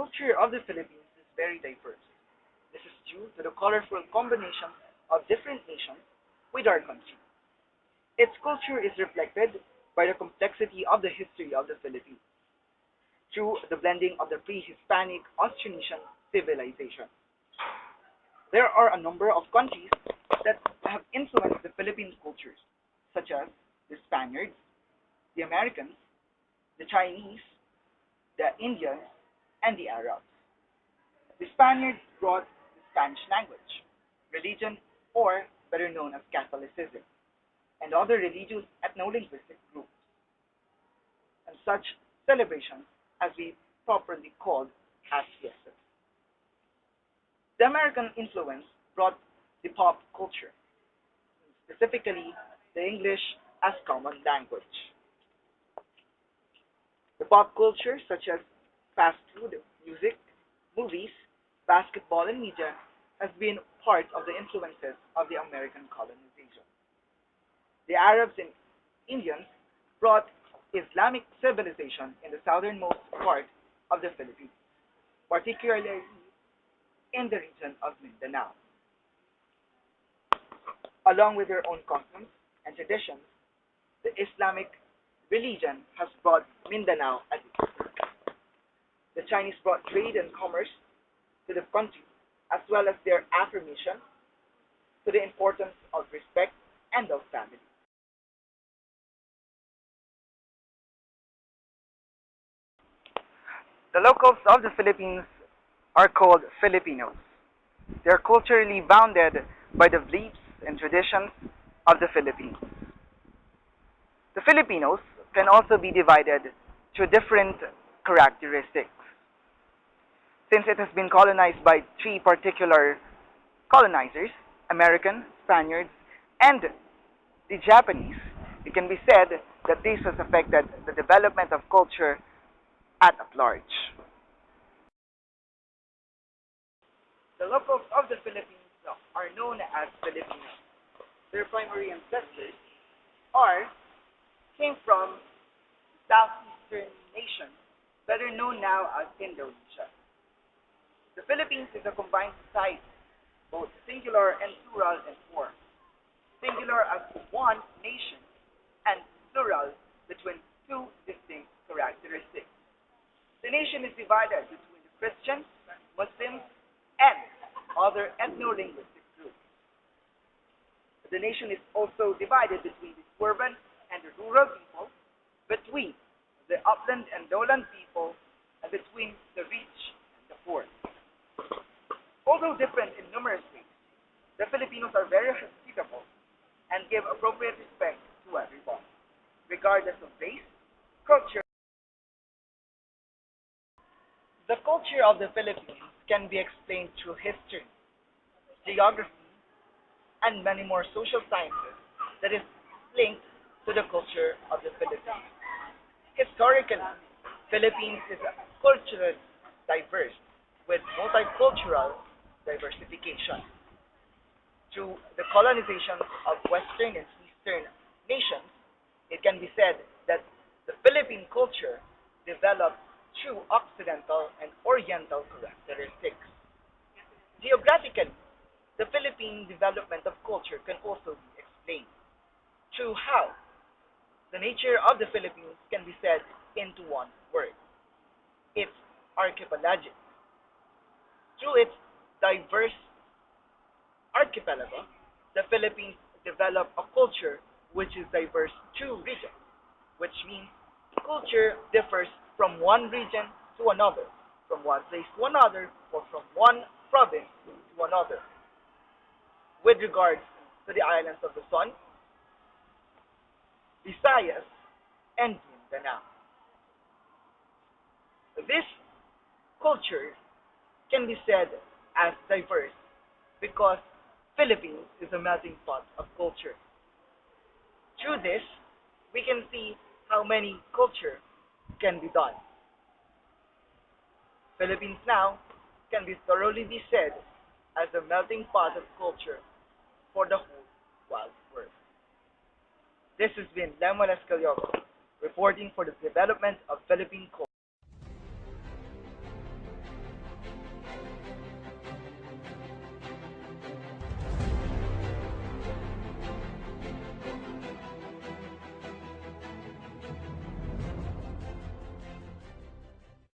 culture of the Philippines is very diverse. This is due to the colorful combination of different nations with our country. Its culture is reflected by the complexity of the history of the Philippines through the blending of the pre-Hispanic Austronesian civilization. There are a number of countries that have influenced the Philippine cultures, such as the Spaniards, the Americans, the Chinese, the Indians, and the Arabs. The Spaniards brought the Spanish language, religion, or better known as Catholicism, and other religious ethno-linguistic groups, and such celebrations as we properly called as fiestas. The American influence brought the pop culture, specifically the English as common language. The pop culture, such as fast food, music, movies, basketball, and media, has been part of the influences of the American colonization. The Arabs and Indians brought Islamic civilization in the southernmost part of the Philippines, particularly in the region of Mindanao. Along with their own customs and traditions, the Islamic religion has brought Mindanao at its peak. The Chinese brought trade and commerce to the country, as well as their affirmation to the importance of respect and of family. The locals of the Philippines are called Filipinos. They are culturally bounded by the beliefs and traditions of the Philippines. The Filipinos can also be divided to different characteristics. Since it has been colonized by three particular colonizers, American, Spaniards, and the Japanese, it can be said that this has affected the development of culture at large. The locals of the Philippines are known as Filipinos. Their primary ancestors are came from southeastern nation, better known now as Indonesia. The Philippines is a combined society, both singular and plural in form. Singular as one nation and plural between two distinct characteristics. The nation is divided between the Christians, Muslims, and other ethno-linguistic groups. The nation is also divided between the urban and the rural people, between the upland and lowland people, and between the rich and the poor. Although different in numerous ways, the Filipinos are very hospitable and give appropriate respect to everyone, regardless of race, culture. The culture of the Philippines can be explained through history, geography, and many more social sciences that is linked to the culture of the Philippines. Historically, Philippines is culturally diverse with multicultural diversification. Through the colonization of Western and Eastern nations, it can be said that the Philippine culture developed through Occidental and Oriental characteristics. Geographically, the Philippine development of culture can also be explained through how the nature of the Philippines can be said into one word. It's archipelagic. Through its diverse archipelago, the Philippines developed a culture which is diverse through regions, which means culture differs from one region to another, from one place to another, or from one province to another. With regards to the islands of Luzon, Visayas, and Mindanao. This culture can be said as diverse because Philippines is a melting pot of culture. Through this, we can see how many culture can be done. Philippines now can be thoroughly be said as a melting pot of culture for the whole wide world. This has been Lemuel S. Gallogo, reporting for the development of Philippine culture.